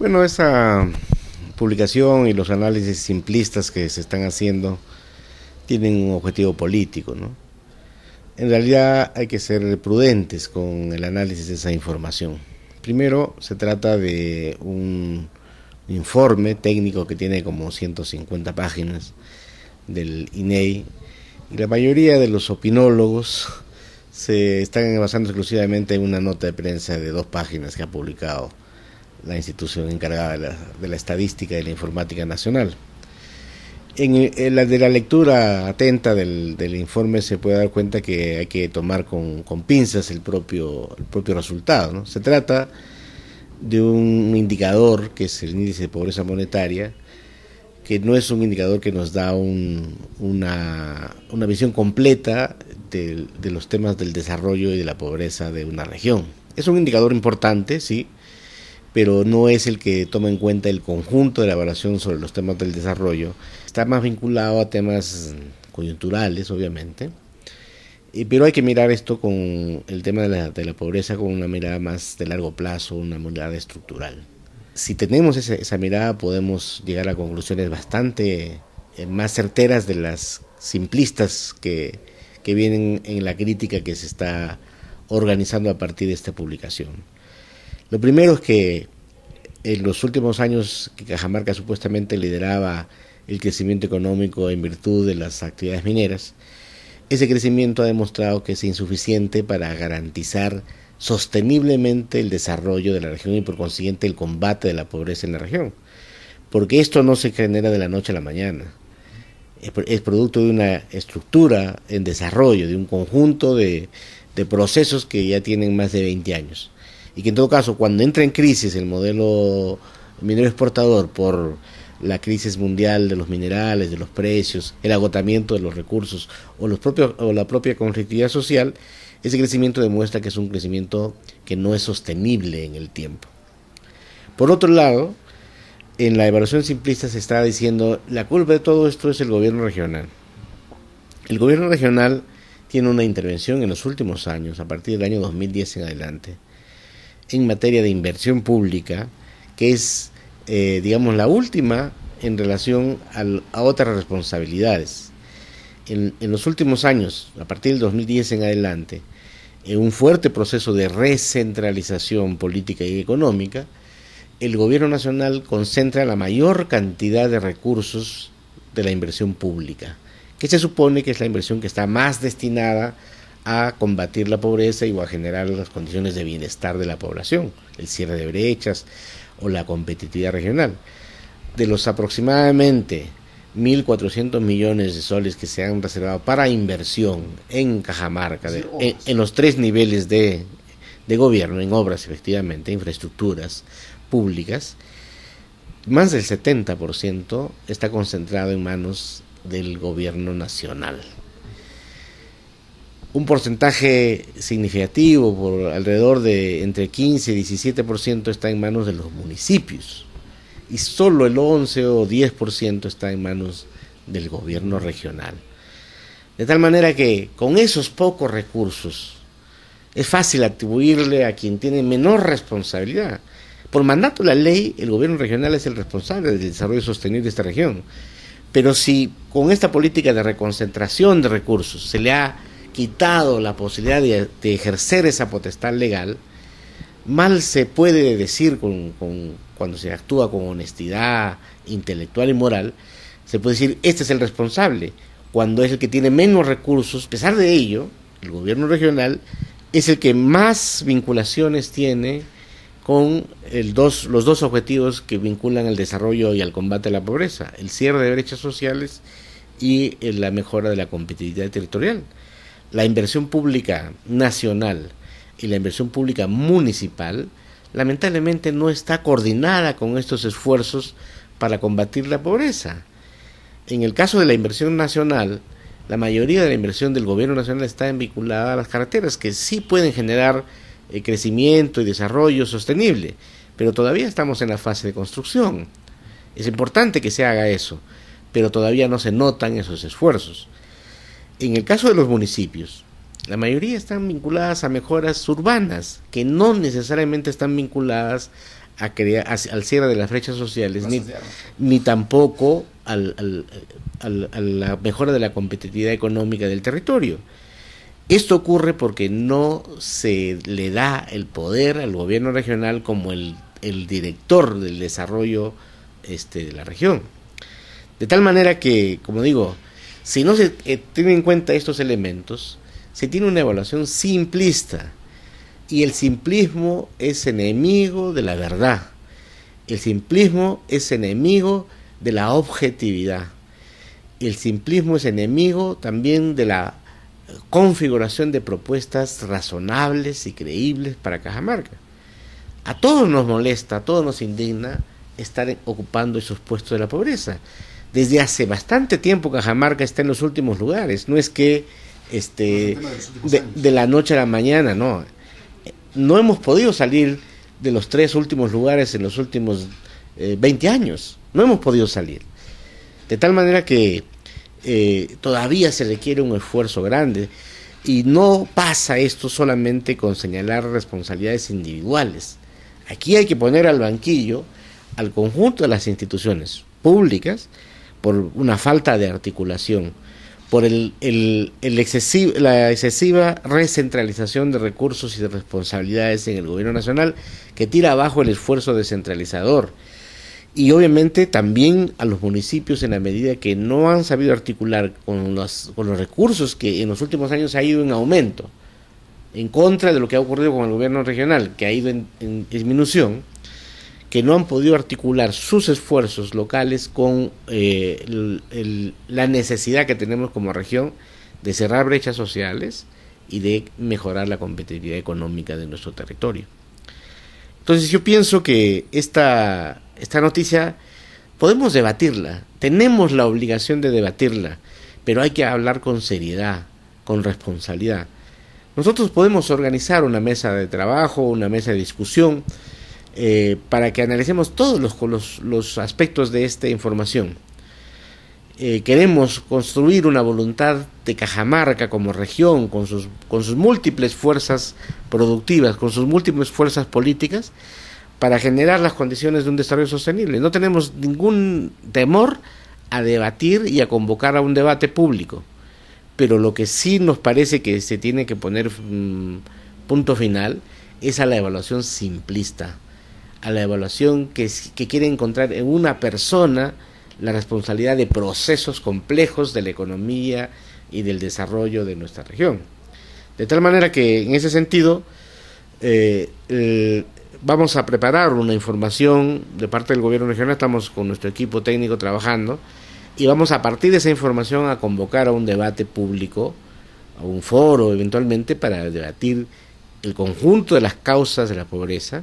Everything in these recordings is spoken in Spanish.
Bueno, esa publicación y los análisis simplistas que se están haciendo tienen un objetivo político, ¿no? En realidad hay que ser prudentes con el análisis de esa información. Primero, se trata de un informe técnico que tiene como 150 páginas del INEI, y la mayoría de los opinólogos se están basando exclusivamente en una nota de prensa de 2 páginas que ha publicado la institución encargada de la estadística y la informática nacional. En la lectura atenta del informe se puede dar cuenta que hay que tomar con pinzas el propio resultado, ¿no? Se trata de un indicador que es el índice de pobreza monetaria, que no es un indicador que nos da una visión completa de los temas del desarrollo y de la pobreza de una región. Es un indicador importante, sí, pero no es el que toma en cuenta el conjunto de la evaluación sobre los temas del desarrollo. Está más vinculado a temas coyunturales, obviamente, pero hay que mirar esto con el tema de la pobreza con una mirada más de largo plazo, una mirada estructural. Si tenemos esa mirada, podemos llegar a conclusiones bastante más certeras de las simplistas que vienen en la crítica que se está organizando a partir de esta publicación. Lo primero es que en los últimos años que Cajamarca supuestamente lideraba el crecimiento económico en virtud de las actividades mineras, ese crecimiento ha demostrado que es insuficiente para garantizar sosteniblemente el desarrollo de la región y por consiguiente el combate de la pobreza en la región, porque esto no se genera de la noche a la mañana, es producto de una estructura en desarrollo, de un conjunto de procesos que ya tienen más de 20 años. Y que en todo caso, cuando entra en crisis el modelo minero exportador por la crisis mundial de los minerales, de los precios, el agotamiento de los recursos o la propia conflictividad social, ese crecimiento demuestra que es un crecimiento que no es sostenible en el tiempo. Por otro lado, en la evaluación simplista se está diciendo la culpa de todo esto es el gobierno regional. El gobierno regional tiene una intervención en los últimos años, a partir del año 2010 en adelante, en materia de inversión pública, que es, la última en relación a otras responsabilidades. En los últimos años, a partir del 2010 en adelante, en un fuerte proceso de recentralización política y económica, el gobierno nacional concentra la mayor cantidad de recursos de la inversión pública, que se supone que es la inversión que está más destinada a combatir la pobreza y a generar las condiciones de bienestar de la población, el cierre de brechas o la competitividad regional. De los aproximadamente 1.400 millones de soles que se han reservado para inversión en Cajamarca, en los 3 niveles de gobierno, en obras efectivamente, infraestructuras públicas, más del 70% está concentrado en manos del gobierno nacional. Un porcentaje significativo, por alrededor de entre 15 y 17%, está en manos de los municipios y solo el 11 o 10% está en manos del gobierno regional. De tal manera que con esos pocos recursos es fácil atribuirle a quien tiene menor responsabilidad. Por mandato de la ley, el gobierno regional es el responsable del desarrollo sostenible de esta región. Pero si con esta política de reconcentración de recursos se le ha quitado la posibilidad de ejercer esa potestad legal, mal se puede decir cuando se actúa con honestidad intelectual y moral, se puede decir este es el responsable, cuando es el que tiene menos recursos. A pesar de ello, el gobierno regional es el que más vinculaciones tiene con los 2 objetivos que vinculan al desarrollo y al combate a la pobreza, el cierre de brechas sociales y la mejora de la competitividad territorial. La inversión pública nacional y la inversión pública municipal lamentablemente no está coordinada con estos esfuerzos para combatir la pobreza. En el caso de la inversión nacional, la mayoría de la inversión del gobierno nacional está vinculada a las carreteras, que sí pueden generar crecimiento y desarrollo sostenible, pero todavía estamos en la fase de construcción. Es importante que se haga eso, pero todavía no se notan esos esfuerzos. En el caso de los municipios, la mayoría están vinculadas a mejoras urbanas, que no necesariamente están vinculadas al cierre de las brechas sociales, ni tampoco a la mejora de la competitividad económica del territorio. Esto ocurre porque no se le da el poder al gobierno regional como el director del desarrollo de la región. De tal manera que, como digo, si no se tienen en cuenta estos elementos, se tiene una evaluación simplista. Y el simplismo es enemigo de la verdad. El simplismo es enemigo de la objetividad. El simplismo es enemigo también de la configuración de propuestas razonables y creíbles para Cajamarca. A todos nos molesta, a todos nos indigna estar ocupando esos puestos de la pobreza. Desde hace bastante tiempo Cajamarca está en los últimos lugares. No es que de la noche a la mañana, no. No hemos podido salir de los 3 últimos lugares en los últimos 20 años. No hemos podido salir. De tal manera que todavía se requiere un esfuerzo grande. Y no pasa esto solamente con señalar responsabilidades individuales. Aquí hay que poner al banquillo al conjunto de las instituciones públicas por una falta de articulación, por la excesiva recentralización de recursos y de responsabilidades en el gobierno nacional, que tira abajo el esfuerzo descentralizador, y obviamente también a los municipios en la medida que no han sabido articular con los recursos que en los últimos años ha ido en aumento, en contra de lo que ha ocurrido con el gobierno regional, que ha ido en disminución, que no han podido articular sus esfuerzos locales con la necesidad que tenemos como región de cerrar brechas sociales y de mejorar la competitividad económica de nuestro territorio. Entonces yo pienso que esta noticia podemos debatirla, tenemos la obligación de debatirla, pero hay que hablar con seriedad, con responsabilidad. Nosotros podemos organizar una mesa de trabajo, una mesa de discusión, para que analicemos todos los aspectos de esta información. Queremos construir una voluntad de Cajamarca como región, con sus múltiples fuerzas productivas, con sus múltiples fuerzas políticas, para generar las condiciones de un desarrollo sostenible. No tenemos ningún temor a debatir y a convocar a un debate público, pero lo que sí nos parece que se tiene que poner punto final es a la evaluación simplista, a la evaluación que quiere encontrar en una persona la responsabilidad de procesos complejos de la economía y del desarrollo de nuestra región. De tal manera que en ese sentido vamos a preparar una información de parte del gobierno regional, estamos con nuestro equipo técnico trabajando, y vamos a partir de esa información a convocar a un debate público, a un foro eventualmente, para debatir el conjunto de las causas de la pobreza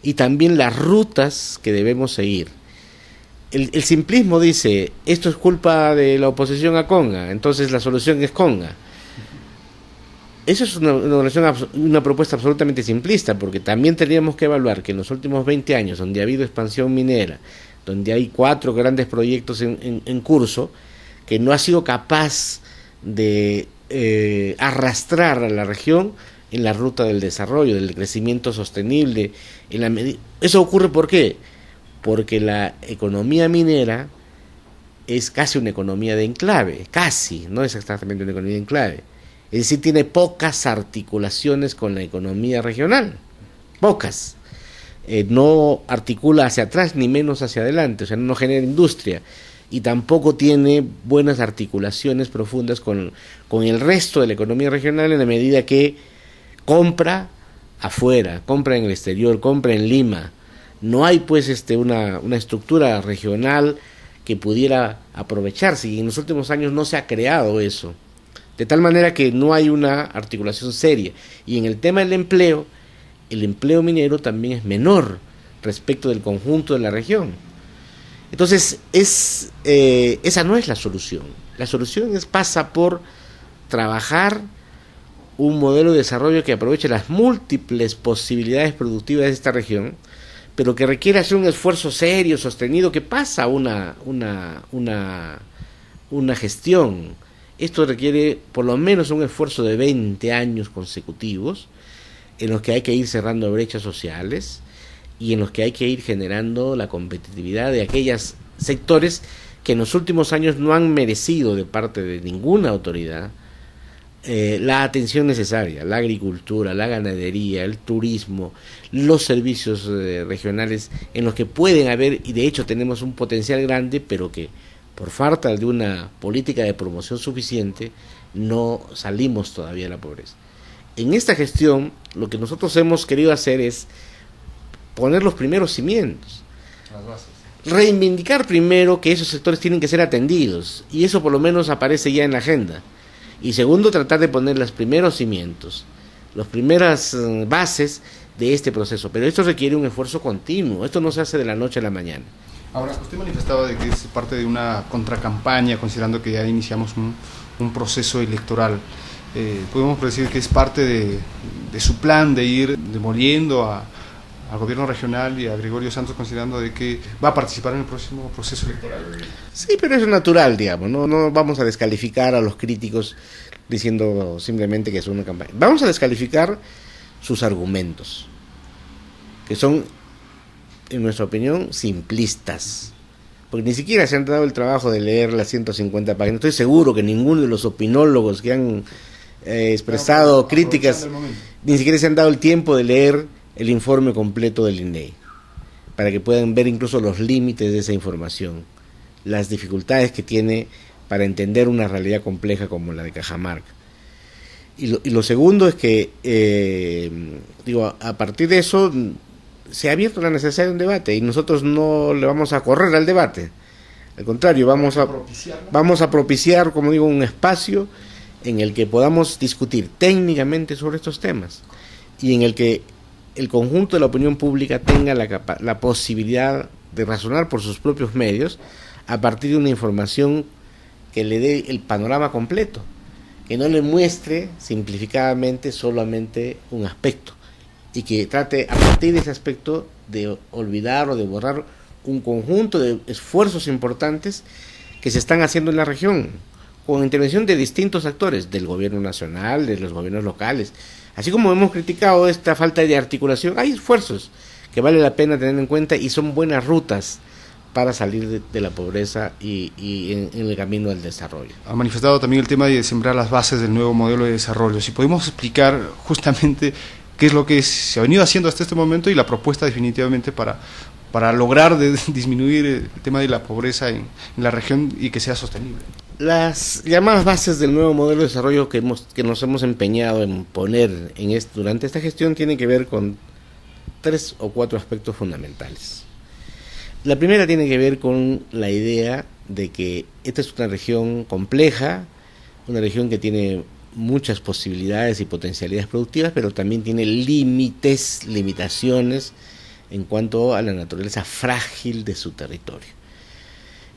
y también las rutas que debemos seguir. El simplismo dice, esto es culpa de la oposición a Conga, entonces la solución es Conga. Eso es una propuesta absolutamente simplista, porque también tendríamos que evaluar que en los últimos 20 años, donde ha habido expansión minera, donde hay 4 grandes proyectos en curso, que no ha sido capaz de arrastrar a la región en la ruta del desarrollo, del crecimiento sostenible. ¿Eso ocurre por qué? Porque la economía minera es casi una economía de enclave, casi, no es exactamente una economía de enclave. Es decir, tiene pocas articulaciones con la economía regional, pocas. No articula hacia atrás ni menos hacia adelante, o sea, no genera industria, y tampoco tiene buenas articulaciones profundas con el resto de la economía regional, en la medida que compra afuera, compra en el exterior, compra en Lima. No hay pues una estructura regional que pudiera aprovecharse, y en los últimos años no se ha creado eso, de tal manera que no hay una articulación seria. Y en el tema del empleo, el empleo minero también es menor respecto del conjunto de la región. Entonces esa no es la solución. La solución pasa por trabajar un modelo de desarrollo que aproveche las múltiples posibilidades productivas de esta región, pero que requiere hacer un esfuerzo serio, sostenido, que pasa una gestión. Esto requiere por lo menos un esfuerzo de 20 años consecutivos, en los que hay que ir cerrando brechas sociales, y en los que hay que ir generando la competitividad de aquellos sectores que en los últimos años no han merecido de parte de ninguna autoridad la atención necesaria: la agricultura, la ganadería, el turismo, los servicios regionales, en los que pueden haber, y de hecho tenemos un potencial grande, pero que por falta de una política de promoción suficiente no salimos todavía de la pobreza. En esta gestión lo que nosotros hemos querido hacer es poner los primeros cimientos, las bases, reivindicar primero que esos sectores tienen que ser atendidos, y eso por lo menos aparece ya en la agenda. Y segundo, tratar de poner los primeros cimientos, las primeras bases de este proceso. Pero esto requiere un esfuerzo continuo, esto no se hace de la noche a la mañana. Ahora, usted manifestaba de que es parte de una contracampaña, considerando que ya iniciamos un proceso electoral. Podemos decir que es parte de su plan de ir demoliendo al gobierno regional y a Gregorio Santos, considerando de que va a participar en el próximo proceso electoral. Sí, pero es natural, digamos, no vamos a descalificar a los críticos diciendo simplemente que es una campaña. Vamos a descalificar sus argumentos, que son, en nuestra opinión, simplistas, porque ni siquiera se han dado el trabajo de leer las 150 páginas. Estoy seguro que ninguno de los opinólogos que han expresado críticas ni siquiera se han dado el tiempo de leer el informe completo del INEI, para que puedan ver incluso los límites de esa información, las dificultades que tiene para entender una realidad compleja como la de Cajamarca. Y lo segundo es que, a partir de eso se ha abierto la necesidad de un debate, y nosotros no le vamos a correr al debate, al contrario, vamos a propiciar, como digo, un espacio en el que podamos discutir técnicamente sobre estos temas, y en el que el conjunto de la opinión pública tenga la posibilidad de razonar por sus propios medios a partir de una información que le dé el panorama completo, que no le muestre simplificadamente solamente un aspecto, y que trate a partir de ese aspecto de olvidar o de borrar un conjunto de esfuerzos importantes que se están haciendo en la región, con intervención de distintos actores, del gobierno nacional, de los gobiernos locales. Así como hemos criticado esta falta de articulación, hay esfuerzos que vale la pena tener en cuenta y son buenas rutas para salir de la pobreza y en el camino del desarrollo. Ha manifestado también el tema de sembrar las bases del nuevo modelo de desarrollo. Si podemos explicar justamente qué es lo que se ha venido haciendo hasta este momento y la propuesta definitivamente para lograr disminuir el tema de la pobreza en la región y que sea sostenible. Las llamadas bases del nuevo modelo de desarrollo que nos hemos empeñado en poner durante esta gestión tienen que ver con 3 o 4 aspectos fundamentales. La primera tiene que ver con la idea de que esta es una región compleja, una región que tiene muchas posibilidades y potencialidades productivas, pero también tiene limitaciones en cuanto a la naturaleza frágil de su territorio.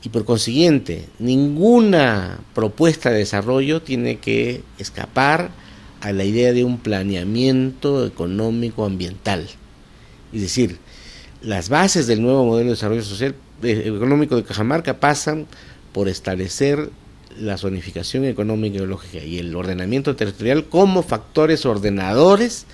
Y por consiguiente, ninguna propuesta de desarrollo tiene que escapar a la idea de un planeamiento económico ambiental. Es decir, las bases del nuevo modelo de desarrollo social económico de Cajamarca pasan por establecer la zonificación económica y ecológica y el ordenamiento territorial como factores ordenadores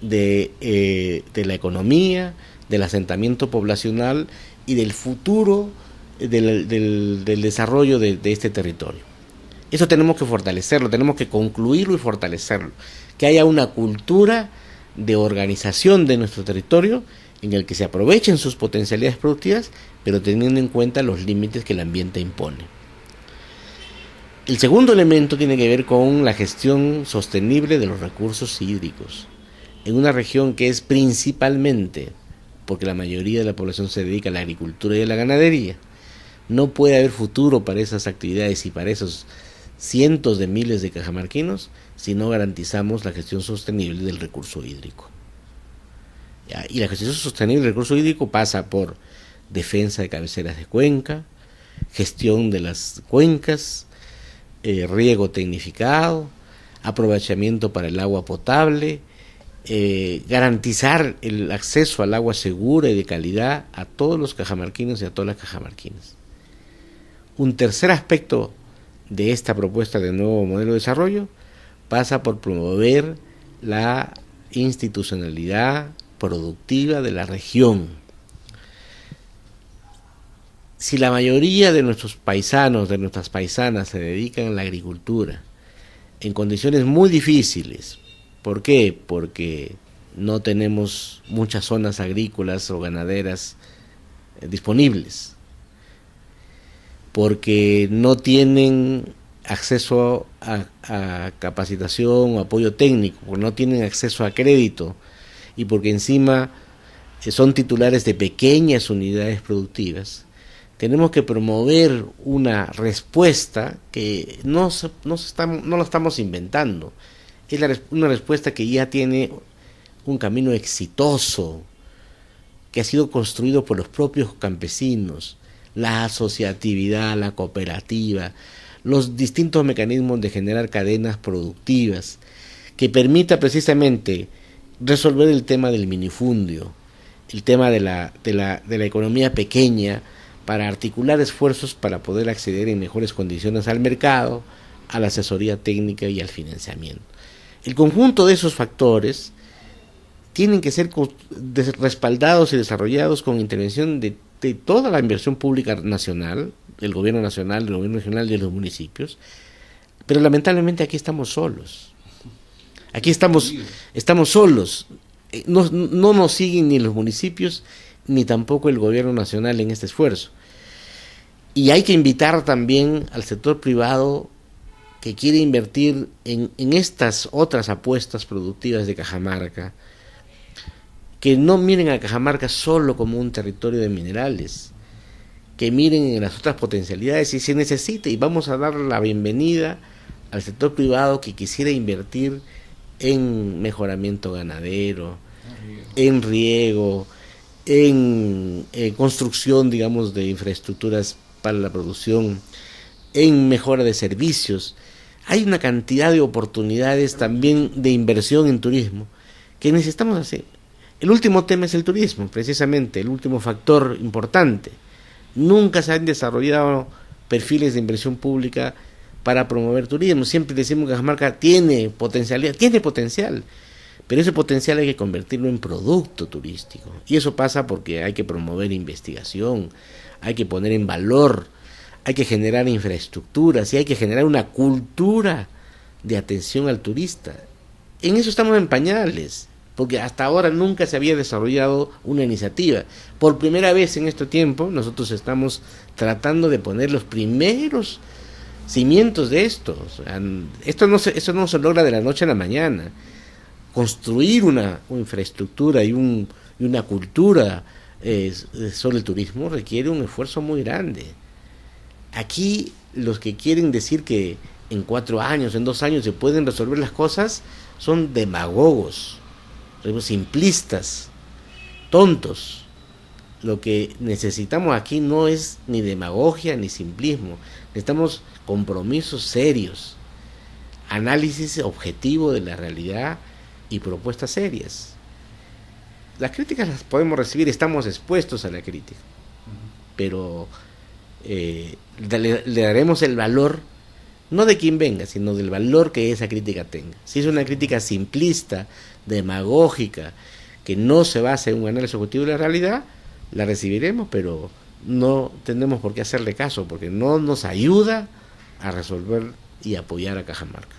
de la economía, del asentamiento poblacional y del futuro del desarrollo de este territorio. Eso tenemos que fortalecerlo, tenemos que concluirlo y fortalecerlo, que haya una cultura de organización de nuestro territorio en el que se aprovechen sus potencialidades productivas, pero teniendo en cuenta los límites que el ambiente impone. El segundo elemento tiene que ver con la gestión sostenible de los recursos hídricos, en una región que es principalmente, porque la mayoría de la población se dedica a la agricultura y a la ganadería. No puede haber futuro para esas actividades y para esos cientos de miles de cajamarquinos si no garantizamos la gestión sostenible del recurso hídrico. Y la gestión sostenible del recurso hídrico pasa por defensa de cabeceras de cuenca, gestión de las cuencas, riego tecnificado, aprovechamiento para el agua potable, garantizar el acceso al agua segura y de calidad a todos los cajamarquinos y a todas las cajamarquinas. Un tercer aspecto de esta propuesta de nuevo modelo de desarrollo pasa por promover la institucionalidad productiva de la región. Si la mayoría de nuestros paisanos, de nuestras paisanas se dedican a la agricultura en condiciones muy difíciles, ¿por qué? Porque no tenemos muchas zonas agrícolas o ganaderas disponibles, porque no tienen acceso a capacitación o apoyo técnico, porque no tienen acceso a crédito y porque encima son titulares de pequeñas unidades productivas. Tenemos que promover una respuesta que no lo estamos inventando. Es una respuesta que ya tiene un camino exitoso, que ha sido construido por los propios campesinos, la asociatividad, la cooperativa, los distintos mecanismos de generar cadenas productivas, que permita precisamente resolver el tema del minifundio, el tema de la economía pequeña, para articular esfuerzos para poder acceder en mejores condiciones al mercado, a la asesoría técnica y al financiamiento. El conjunto de esos factores tienen que ser respaldados y desarrollados con intervención de toda la inversión pública nacional, del gobierno nacional, del gobierno regional y de los municipios, pero lamentablemente aquí estamos solos. Aquí estamos solos. No nos siguen ni los municipios ni tampoco el gobierno nacional en este esfuerzo. Y hay que invitar también al sector privado que quiere invertir en estas otras apuestas productivas de Cajamarca, que no miren a Cajamarca solo como un territorio de minerales, que miren en las otras potencialidades y se necesita, y vamos a dar la bienvenida al sector privado que quisiera invertir en mejoramiento ganadero, en riego, en construcción, digamos, de infraestructuras para la producción, en mejora de servicios. Hay una cantidad de oportunidades también de inversión en turismo que necesitamos hacer. El último tema es el turismo, precisamente, el último factor importante. Nunca se han desarrollado perfiles de inversión pública para promover turismo. Siempre decimos que Cajamarca tiene potencial, pero ese potencial hay que convertirlo en producto turístico. Y eso pasa porque hay que promover investigación, hay que poner en valor, hay que generar infraestructuras y hay que generar una cultura de atención al turista. En eso estamos en pañales, porque hasta ahora nunca se había desarrollado una iniciativa. Por primera vez en este tiempo nosotros estamos tratando de poner los primeros cimientos de esto. O sea, eso no se logra de la noche a la mañana. Construir una infraestructura y una cultura sobre el turismo requiere un esfuerzo muy grande. Aquí los que quieren decir que en 4 años, en 2 años se pueden resolver las cosas son demagogos, simplistas, tontos. Lo que necesitamos aquí no es ni demagogia ni simplismo. Necesitamos compromisos serios, análisis objetivo de la realidad y propuestas serias. Las críticas las podemos recibir, estamos expuestos a la crítica, pero le daremos el valor, no de quien venga, sino del valor que esa crítica tenga. Si es una crítica simplista, demagógica, que no se basa en un análisis objetivo de la realidad, la recibiremos, pero no tenemos por qué hacerle caso, porque no nos ayuda a resolver y apoyar a Cajamarca.